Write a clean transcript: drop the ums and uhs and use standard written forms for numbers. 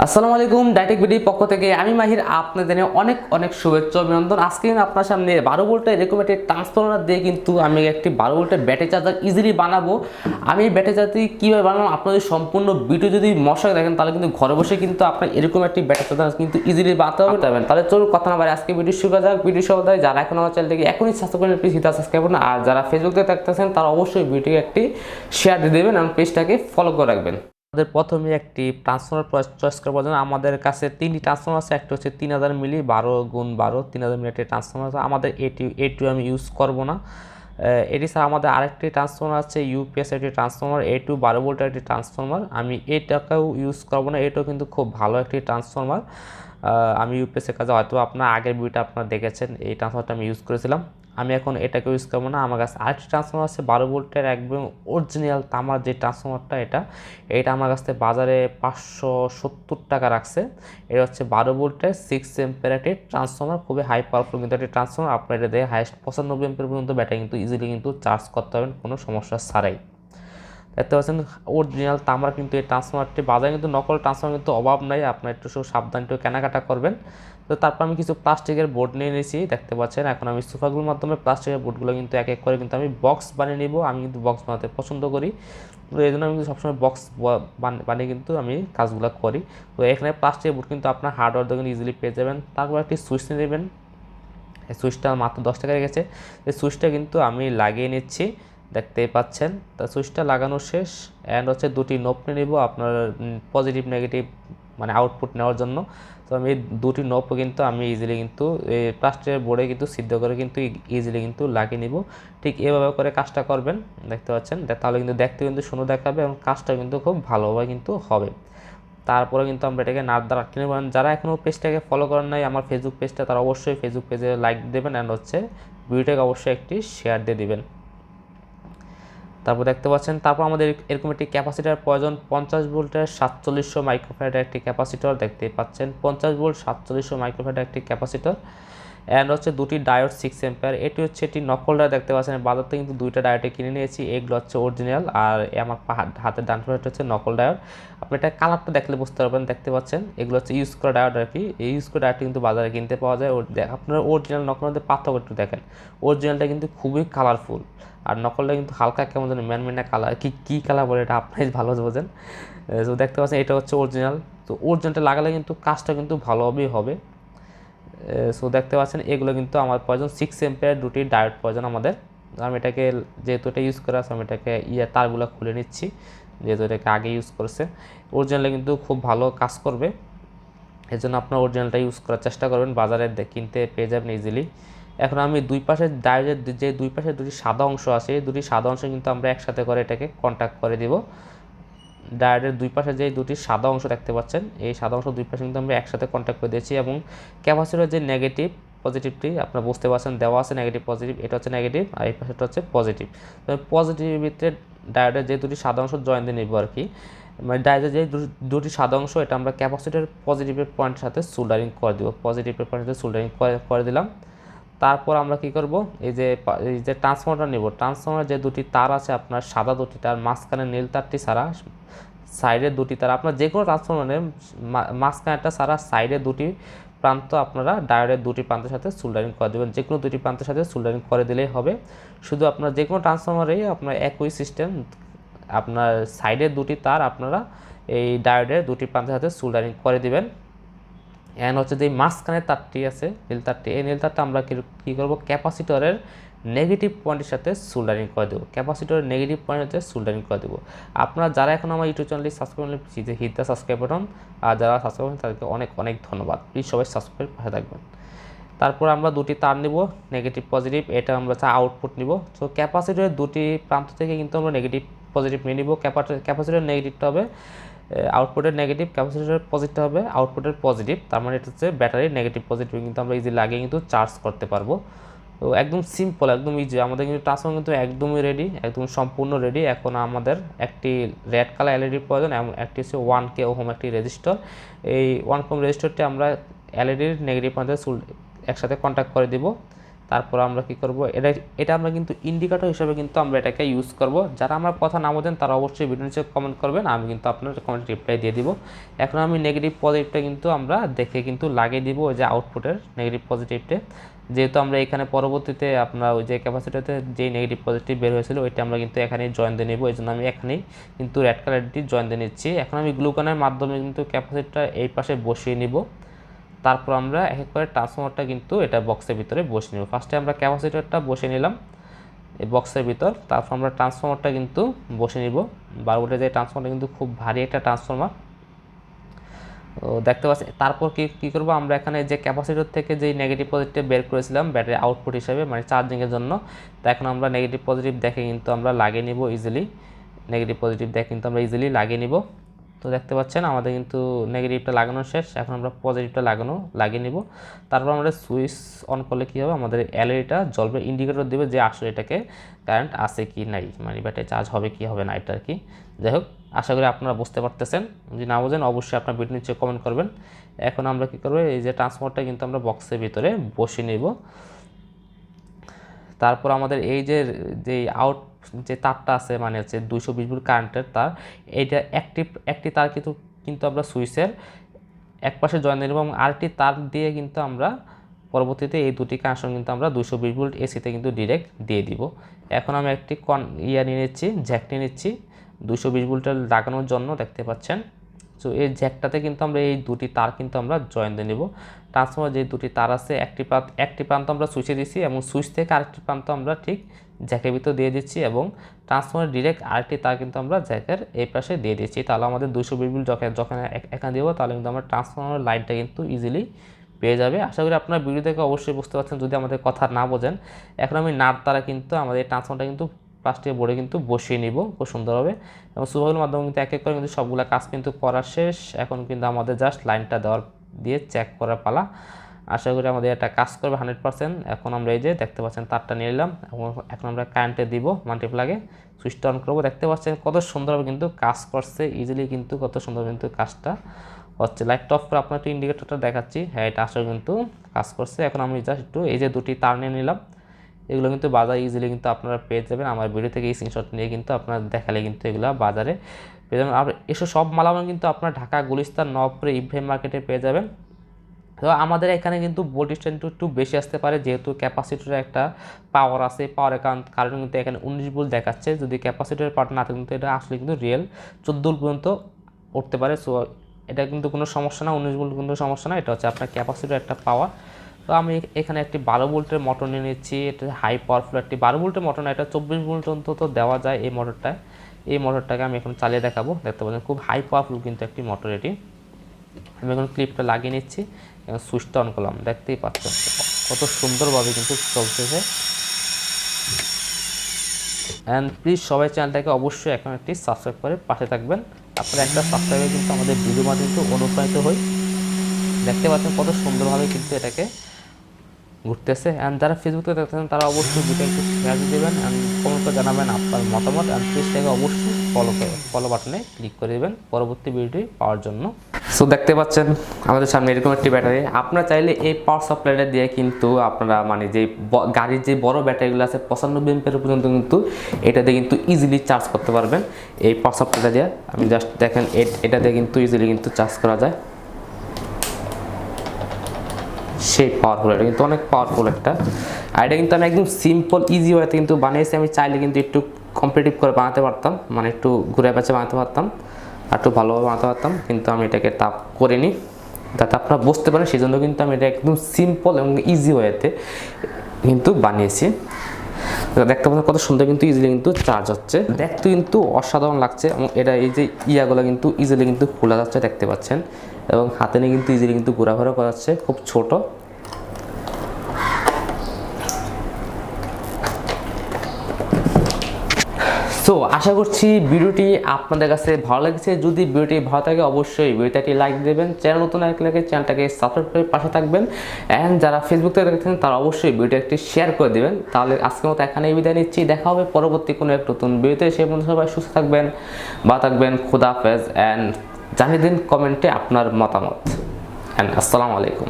আসসালামু আলাইকুম টেকবিডি পক্ষ থেকে আমি মাহির আপনাদের অনেক অনেক শুভেচ্ছা অভিনন্দন। আজকে আপনার সামনে 12 ভোল্টের এরকম একটি ট্রান্সফরমার দিয়ে কিন্তু আমি একটি 12 ভোল্টের ব্যাটারি চার্জার ইজিলি বানাবো। আমি এই ব্যাটারি চার্জারটি কীভাবে বানাবো আপনাদের সম্পূর্ণ ভিডিও যদি মশাক দেখেন তাহলে কিন্তু ঘরে বসে কিন্তু আপনার এরকম একটি ব্যাটারি চার্জার কিন্তু ইজিলি বানাতে পারবেন। তাহলে চলুন কথা না বাড়ি আজকে ভিডিও শুরু করা যাক। ভিডিও শুরু করার যারা এখন আমার চ্যানেলটিকে এখনই সাবস্ক্রাইব করেন প্লিজ সাবস্ক্রাইব করুন, আর যারা ফেসবুকে দেখতেছেন তারা অবশ্যই ভিডিওকে একটি শেয়ার দিয়ে দেবেন এবং পেজটাকে ফলো করে রাখবেন। আমাদের প্রথমে একটি ট্রান্সফরমার চয়েস করার জন্য আমাদের কাছে তিনটি ট্রান্সফরমার আছে। একটা হচ্ছে 3000 মিলি 12x12 3000 মিলি একটি ট্রান্সফরমার আছে। আমাদের এটি আমি ইউজ করব না। এটি ছাড়া আমাদের আরেকটি ট্রান্সফরমার আছে ইউপিএস একটি ট্রান্সফরমার, এটু 12 ভোল্টের একটি ট্রান্সফরমার। আমি এটাকেও ইউজ করব না, এটাও কিন্তু খুব ভালো একটি ট্রান্সফরমার। আমি ইউপিএসের কাছে হয়তো আপনার আগের ভিডিওটা আপনারা দেখেছেন, এই ট্রান্সফরমারটা আমি ইউজ করেছিলাম। আমি এখন এটাকে ইউজ করবো না। আমার কাছে আরেকটি ট্রান্সফরমার আছে 12 ভোল্টের একদম অরিজিনাল তামার যে ট্রান্সফরমারটা, এটা আমার কাছ থেকে বাজারে 570 টাকা রাখছে। এটা হচ্ছে 12 ভোল্টের 6 অ্যাম্পিয়ার একটি ট্রান্সফরমার, খুবই হাই পাওয়ারফুল কিন্তু একটি ট্রান্সফরমার। আপনার এটা দিয়ে হাইস্ট 95 অ্যাম্পিয়ার পর্যন্ত ব্যাটারি কিন্তু ইজিলি কিন্তু চার্জ করতে পারবেন কোনো সমস্যা ছাড়াই। দেখতে পাচ্ছেন অরিজিনাল তামার কিন্তু এই ট্রান্সফরমারটি। বাজারে কিন্তু নকল ট্রান্সফরমার কিন্তু অভাব নাই, আপনার একটু সাবধান একটু কেনাকাটা করবেন। তো তারপর আমি কিছু প্লাস্টিকের বোর্ড নিয়ে নিয়েছি, দেখতে পাচ্ছেন। এখন আমি সোফাগুলোর মাধ্যমে প্লাস্টিকের বোর্ডগুলো কিন্তু এক এক করে কিন্তু আমি বক্স বানিয়ে নিব। আমি কিন্তু বক্স বানাতে পছন্দ করি, তো এই জন্য আমি কিন্তু সবসময় বক্স বানিয়ে কিন্তু আমি কাজগুলো করি। তো এখানে প্লাস্টিকের বোর্ড কিন্তু আপনার হার্ডওয়্যার দোকানে ইজিলি পেয়ে যাবেন। তারপর একটি সুইচ নিয়ে নেবেন, এই সুইচটা মাত্র 10 টাকা গেছে। এই সুইচটা কিন্তু আমি লাগিয়ে নিচ্ছি, দেখতেই পাচ্ছেন। তা সুইচটা লাগানো শেষ। অ্যান্ড হচ্ছে দুটি নোব নিয়ে নেব আপনার পজিটিভ নেগেটিভ মানে আউটপুট নেওয়ার জন্য। তো আমি দুটি নোব কিন্তু আমি ইজিলি কিন্তু এই প্লাস্টিকের বোর্ডে কিন্তু সিদ্ধ করে কিন্তু ইজিলি কিন্তু লাগিয়ে নিব। ঠিক এভাবে করে কাজটা করবেন, দেখতে পাচ্ছেন। তাহলে কিন্তু দেখতে কিন্তু সুন্দর দেখাবে এবং কাজটা কিন্তু খুব ভালোভাবে কিন্তু হবে। তারপরে কিন্তু আমরা এটাকে নাট দ্বারা আটকে নেব। যারা এখনও পেজটাকে ফলো করেন নাই আমার ফেসবুক পেজটা, তারা অবশ্যই ফেসবুক পেজে লাইক দেবেন অ্যান্ড হচ্ছে ভিডিওটাকে অবশ্যই একটি শেয়ার দিয়ে দিবেন। তারপর দেখতে পাচ্ছেন, তারপর আমাদের এরকম একটি ক্যাপাসিটার প্রয়োজন 50 ভোল্টের 4700 মাইক্রোফ্যারাডের একটি ক্যাপাসিটর, দেখতেই পাচ্ছেন 50 ভোল্ট 4700 মাইক্রোফ্যারাডের একটি ক্যাপাসিটর। অ্যান্ড হচ্ছে দুটি ডায়োড 6 অ্যাম্পিয়ার। এটি হচ্ছে একটি নকল ডায়োড, দেখতে পাচ্ছেন। বাজার থেকে কিন্তু দুইটা ডায়োডে কিনে নিয়েছি, এগুলো হচ্ছে অরিজিনাল আর আমার হাতের ডান পাশে হচ্ছে নকল ডায়োড। আপনি এটা কালারটা দেখলে বুঝতে পারবেন, দেখতে পাচ্ছেন। এগুলো হচ্ছে ইউজ করা ডায়োড আর কি। এই ইউজ করা ডায়োডটি কিন্তু বাজারে কিনতে পাওয়া যায়। আপনারা অরিজিনাল নকলের মধ্যে পার্থক্য একটু দেখেন, অরিজিনালটা কিন্তু খুবই কালারফুল আর নকলটা কিন্তু হালকা কেমন যেন ম্যানমেনা কালার, কী কালার বলে এটা আপনি ভালো বোঝেন। তো দেখতে পাচ্ছেন এটা হচ্ছে অরিজিনাল। তো অরিজিনালটা লাগালে কিন্তু কাজটা কিন্তু ভালোভাবেই হবে। সো দেখতে পাচ্ছেন এগুলো কিন্তু আমার প্রয়োজন 6 অ্যাম্পিয়ার দুটি ডায়োড প্রয়োজন আমাদের। আমি এটাকে যেহেতু এটা ইউজ করা আছে আমি এটাকে তারগুলো খুলে নিচ্ছি, যেহেতু এটাকে আগে ইউজ করছে। অরিজিনালে কিন্তু খুব ভালো কাজ করবে, এর জন্য আপনার অরিজিনালটা ইউজ করার চেষ্টা করবেন, বাজারে কিনতে পেয়ে যাবেন ইজিলি। এখন আমি দুই পাশে ডায়োডের যে দুই পাশে দুটি সাদা অংশ আছে, এই দুটি সাদা অংশ কিন্তু আমরা একসাথে করে এটাকে কন্ট্যাক্ট করে দিব। ডায়োডের দুই পাশে যে দুটি সাদা অংশ দেখতে পাচ্ছেন, এই সাদা অংশ দুই পাশে কিন্তু আমরা একসাথে কন্ট্যাক্ট করে দিয়েছি। এবং ক্যাপাসিটরের যে নেগেটিভ পজিটিভটি আপনারা বুঝতে পারছেন, দেওয়া আছে নেগেটিভ পজিটিভ, এটা হচ্ছে নেগেটিভ আর এই পাশেটা হচ্ছে পজিটিভ। তো পজিটিভের ভিতরে ডায়োডের যে দুটি সাদা অংশ জয়েন দিয়ে নেব আর কি। মানে ডায়োডের যে দুটি সাদা অংশ এটা আমরা ক্যাপাসিটরের পজিটিভের পয়েন্টের সাথে সোল্ডারিং করে দেবো, পজিটিভের পয়েন্টের সাথে সোল্ডারিং করে দিলাম। তারপর আমরা কি করব, এই যে ট্রান্সফরমারটা নেব, ট্রান্সফরমার যে দুটি তার আছে আপনার সাদা দুটি তার, মাঝখানে নীল তারটি ছাড়া সাইডের দুটি তার, আপনার যে কোনো ট্রান্সফরমারের মাঝখানেটা ছাড়া সাইডের দুটি প্রান্ত আপনারা ডায়োডের দুটি প্রান্তের সাথে সোল্ডারিং করে দেবেন। যে কোনো দুটি প্রান্তের সাথে সোল্ডারিং করে দিলেই হবে। শুধু আপনার যে কোনো ট্রান্সফরমারেই আপনার একই সিস্টেম, আপনার সাইডের দুটি তার আপনারা এই ডায়োডের দুটি প্রান্তের সাথে সোল্ডারিং করে দিবেন। অ্যান্ড হচ্ছে যে মাঝখানে তারটি আছে নীল তারটি, এই নীল তারটা আমরা কী করবো, ক্যাপাসিটরের নেগেটিভ পয়েন্টের সাথে সোল্ডারিং করে দেবো, ক্যাপাসিটরের নেগেটিভ পয়েন্টের সাথে সোল্ডারিং করে দেবো। আপনারা যারা এখন আমার ইউটিউব চ্যানেলটি সাবস্ক্রাইব করলে হিট দ্য সাবস্ক্রাইব বাটন, আর যারা সাবস্ক্রাইব করেন তাদেরকে অনেক অনেক ধন্যবাদ। প্লিজ সবাই সাবস্ক্রাইব পাশে থাকবেন। তারপর আমরা দুটি তার নিব নেগেটিভ পজিটিভ, এটা আমরা আউটপুট নিব। তো ক্যাপাসিটরের দুটি প্রান্ত থেকে কিন্তু আমরা নেগেটিভ পজিটিভ নিয়ে নিব। ক্যাপাসিটরের নেগেটিভটা হবে আউটপুটের নেগেটিভ, ক্যাপাসিটরের পজিটিভ হবে আউটপুটের পজিটিভ। তার মানে এটা হচ্ছে ব্যাটারির নেগেটিভ পজিটিভ কিন্তু আমরা ইজি লাগিয়ে কিন্তু চার্জ করতে পারবো। তো একদম সিম্পল, একদম ইজি। আমাদের কিন্তু ট্রান্সফরমার কিন্তু একদমই রেডি, একদম সম্পূর্ণ রেডি। এখন আমাদের একটি রেড কালার এলইডির প্রয়োজন এবং একটি হচ্ছে 1K ওহম একটি রেজিস্টর। এই 1K ওহম রেজিস্টরটি আমরা এলইডির নেগেটিভ পয়েন্টে একসাথে কন্ট্যাক্ট করে দিব। তারপর আমরা কি করব, এটা আমরা কিন্তু ইন্ডিকেটর হিসেবে কিন্তু আমরা এটাকে ইউজ করব। যারা আমার কথা না বোঝেন তারা অবশ্যই ভিডিও নিচে কমেন্ট করবেন, আমি কিন্তু আপনার কমেন্ট রিপ্লাই দিয়ে দিব। এখন আমি নেগেটিভ পজিটিভটা কিন্তু আমরা দেখে কিন্তু লাগিয়ে দিব ওই যে আউটপুটের নেগেটিভ পজিটিভটা, যেহেতু আমরা এখানে পরবর্তীতে আপনার ওই যে ক্যাপাসিটরতে যে নেগেটিভ পজিটিভ বের হয়েছিল ওইটা আমরা কিন্তু এখানেই জয়েন দিয়ে নেব, এই জন্য আমি এখানেই কিন্তু রেড কালারটি জয়েন দিয়ে নিচ্ছি। এখন আমি গ্লুকনের মাধ্যমে কিন্তু ক্যাপাসিটরটা এই পাশে বসিয়ে নিব। তারপর আমরা এক এক করে ট্রান্সফরমারটা কিন্তু এটা বক্সের ভিতরে বসিয়ে নেব। ফার্স্টে আমরা ক্যাপাসিটরটা বসিয়ে নিলাম এই বক্সের ভিতর, তারপর আমরা ট্রান্সফরমারটা কিন্তু বসিয়ে নিব। 12 ভোল্টের যে ট্রান্সফরমারটা কিন্তু খুব ভারী একটা ট্রান্সফরমার, তো দেখতে পাচ্ছি। তারপর কি করব, আমরা এখানে যে ক্যাপাসিটর থেকে যে নেগেটিভ পজিটিভ বের করেছিলাম ব্যাটারি আউটপুট হিসেবে মানে চার্জিংয়ের জন্য, তো এখন আমরা নেগেটিভ পজিটিভ দেখে কিন্তু আমরা লাগিয়ে নিব ইজিলি। নেগেটিভ পজিটিভ দেখে কিন্তু আমরা ইজিলি লাগিয়ে নিব। তো দেখতে পাচ্ছেন আমাদের কিন্তু নেগেটিভটা লাগানো শেষ, এখন আমরা পজিটিভটা লাগিয়ে নিব। তারপর আমরা সুইচ অন করলে কী হবে, আমাদের এলইডিটা জ্বলবে, ইন্ডিকেটর দেবে যে আসলে এটাকে কারেন্ট আছে কি নাই, মানে ব্যাটারি চার্জ হবে কি হবে না এটা আর কি। যাই হোক, আশা করি আপনারা বুঝতে পারতেছেন, যদি না বোঝেন অবশ্যই আপনার ভিডিও নিচে কমেন্ট করবেন। এখন আমরা কী করবো, এই যে ট্রান্সফরমারটা কিন্তু আমরা বক্সের ভিতরে বসিয়ে নেব। তারপর আমাদের এই যে যে তারটা আছে মানে হচ্ছে 220 ভোল্ট কারেন্টের তার, এইটা একটি তার কিন্তু আমরা সুইচের এক পাশে জয়েন দিয়ে নেব এবং আরেকটি তার দিয়ে কিন্তু আমরা পরবর্তীতে এই দুটি কানেকশন কিন্তু আমরা 220 ভোল্ট এসিতে কিন্তু ডিরেক্ট দিয়ে দিব। এখন আমি একটি নিয়ে নিচ্ছি, জ্যাক নিয়ে নিচ্ছি 220 ভোল্টের লাগানোর জন্য, দেখতে পাচ্ছেন। সো এই জ্যাকটাতে কিন্তু আমরা এই দুটি তার কিন্তু আমরা জয়েন দিয়ে নেব। ট্রান্সফরমার যে দুটি তার আছে একটি প্রান্ত আমরা সুইচে দিচ্ছি এবং সুইচ থেকে আরেকটি প্রান্ত আমরা ঠিক জ্যাকের ভিতর দিয়ে দিচ্ছি এবং ট্রান্সফরমার ডিরেক্ট আরেকটি তার কিন্তু আমরা জ্যাকের এই পাশে দিয়ে দিচ্ছি। তাহলে আমাদের 220 ভোল্ট যখন এখানে দেবো তাহলে কিন্তু আমরা ট্রান্সফরমার লাইনটা কিন্তু ইজিলি পেয়ে যাবে। আশা করি আপনারা ভিডিও থেকে অবশ্যই বুঝতে পারছেন, যদি আমাদের কথা না বোঝেন। এখন আমি নাট দ্বারা কিন্তু আমাদের ট্রান্সফরমারটা কিন্তু প্লাস্টিকের বোর্ডে কিন্তু বসিয়ে নিব খুব সুন্দরভাবে এবং সুইচের মাধ্যমে কিন্তু এক এক করে কিন্তু সবগুলো কাজ কিন্তু করা শেষ। এখন কিন্তু আমাদের জাস্ট লাইনটা দিয়ে চেক করার পালা। আশা করি আমাদের এটা কাজ করবে 100%। এখন আমরা এই যে দেখতে পাচ্ছেন তারটা নিয়ে নিলাম এবং এখন আমরা কারেন্টে দিব মাল্টিপ্লাগে, সুইচটা অন করবো। দেখতে পাচ্ছেন কত সুন্দরভাবে কিন্তু কাজ করছে, ইজিলি কিন্তু কত সুন্দর কিন্তু কাজটা হচ্ছে। লাইটটা অফ করে আপনার একটু ইন্ডিকেটরটা দেখাচ্ছি, হ্যাঁ এটা আসলে কিন্তু কাজ করছে। এখন আমি জাস্ট একটু এই যে দুটি তার নিয়ে নিলাম, এগুলো কিন্তু বাজারে ইজিলি কিন্তু আপনারা পেয়ে যাবেন। আমার ভিডিও থেকে এই স্ক্রিনশট নিয়ে কিন্তু আপনারা দেখালে কিন্তু এগুলো বাজারে পেয়ে যাবেন। আর এসব সব মালামাল কিন্তু আপনার ঢাকা, গুলিস্তান, নবপুরে, ইব্রাহিম মার্কেটে পেয়ে যাবেন। তো আমাদের এখানে কিন্তু ভোল্টেজটা একটু বেশি আসতে পারে, যেহেতু ক্যাপাসিটরের একটা পাওয়ার আছে, পাওয়ারের কারণে কিন্তু এখানে 19 ভোল্ট দেখাচ্ছে। যদি ক্যাপাসিটরের পাওয়ার না থাকে কিন্তু এটা আসলে কিন্তু রিয়েল 14 ভোল্ট পর্যন্ত উঠতে পারে। সো এটা কিন্তু কোনো সমস্যা না, 19 ভোল্ট কিন্তু সমস্যা না, এটা হচ্ছে আপনার ক্যাপাসিটরের একটা পাওয়ার। তো আমি এখানে একটি 12 ভোল্টের মোটর নিয়ে নিচ্ছি, এটা হাই পাওয়ারফুল একটি 12 ভোল্টের মোটর না, এটা 24 ভোল্ট অন্তত দেওয়া যায় এই মোটরটায়। এই মোটরটাকে আমি এখন চালিয়ে দেখাবো, দেখতে পাচ্ছেন খুব হাই পাওয়ারফুল কিন্তু একটি মোটর এটি। আমি এখন ক্লিপটা লাগিয়ে নিচ্ছি এবং সুইচটা অন করলাম, দেখতেই পাচ্ছেন কত সুন্দরভাবে কিন্তু চলতেছে। অ্যান্ড প্লিজ সবাই চ্যানেলটাকে অবশ্যই এখন একটি সাবস্ক্রাইব করে পাশে থাকবেন। আপনারা একটা সাবস্ক্রাইবে কিন্তু আমাদের ভিডিও মাধ্যমে কিন্তু অনুপ্রাণিত হই। দেখতে পাচ্ছেন কত সুন্দরভাবে কিন্তু এটাকে ঘুরতেছে। অ্যান্ড যারা ফেসবুকে দেখতেছেন তারা অবশ্যই ভিডিও একটু শেয়ার দিয়ে দেবেন অ্যান্ড কমেন্ট করে জানাবেন আপনার মতামত। অ্যান্ড পেজটাকে অবশ্যই ফলো বাটনে ক্লিক করে দেবেন পরবর্তী ভিডিওটি পাওয়ার জন্য। সো দেখতে পাচ্ছেন আমাদের সামনে এরকম একটি ব্যাটারি। আপনারা চাইলে এই পাওয়ার সাপ্লাইটা দিয়ে কিন্তু আপনারা মানে যে গাড়ির যে বড় ব্যাটারিগুলো আছে 95 এমপিয়ার পর্যন্ত কিন্তু এটা দিয়ে কিন্তু ইজিলি চার্জ করতে পারবেন এই পাওয়ার সাপ্লাইটা দিয়ে। আমি জাস্ট দেখেন এটা দিয়ে কিন্তু ইজিলি কিন্তু চার্জ করা যায়, সেই পাওয়ারফুল, এটা কিন্তু অনেক পাওয়ারফুল একটা। আর এটা কিন্তু আমি একদম সিম্পল ইজি ওয়েতে কিন্তু বানিয়েছি। আমি চাইলে কিন্তু একটু কম্পিটিটিভ করে বানাতে পারতাম, মানে একটু ঘুরে পেঁচে বানাতে পারতাম আর একটু ভালোভাবে বানাতে পারতাম, কিন্তু আমি এটাকে তাপ করিনি যাতে আপনারা বুঝতে পারেন। সেই জন্য কিন্তু আমি এটা একদম সিম্পল এবং ইজি ওয়েতে কিন্তু বানিয়েছি। দেখতে পাচ্ছেন কত সুন্দর কিন্তু ইজিলি কিন্তু চার্জ হচ্ছে, দেখতে কিন্তু অসাধারণ লাগছে। এবং এটা এই যে ইয়াগুলো কিন্তু ইজিলি কিন্তু খোলা যাচ্ছে, দেখতে পাচ্ছেন, এবং হাতে নিয়ে কিন্তু ইজিলি কিন্তু ঘোরাফেরা করা যাচ্ছে, খুব ছোট। সো আশা করছি ভিডিওটি আপনাদের কাছে ভালো লাগছে। যদি ভিডিওটি ভালো থাকে অবশ্যই ভিডিওটাকে লাইক দেবেন, চ্যানেল নতুন লাগলে চ্যানেলটাকে সাবস্ক্রাইব করে পাশে থাকবেন। অ্যান্ড যারা ফেসবুক থেকে দেখছেন তারা অবশ্যই ভিডিও একটি শেয়ার করে দেবেন। তাহলে আজকের মতো এখানেই বিদায় নিচ্ছি, দেখা হবে পরবর্তী কোনো এক নতুন ভিডিওতে। সেই পর্যন্ত সবাই সুস্থ থাকবেন, ভালো থাকবেন, খুদা হাফেজ। অ্যান্ড জানিয়ে দিন কমেন্টে আপনার মতামত। অ্যান্ড আসসালামু আলাইকুম।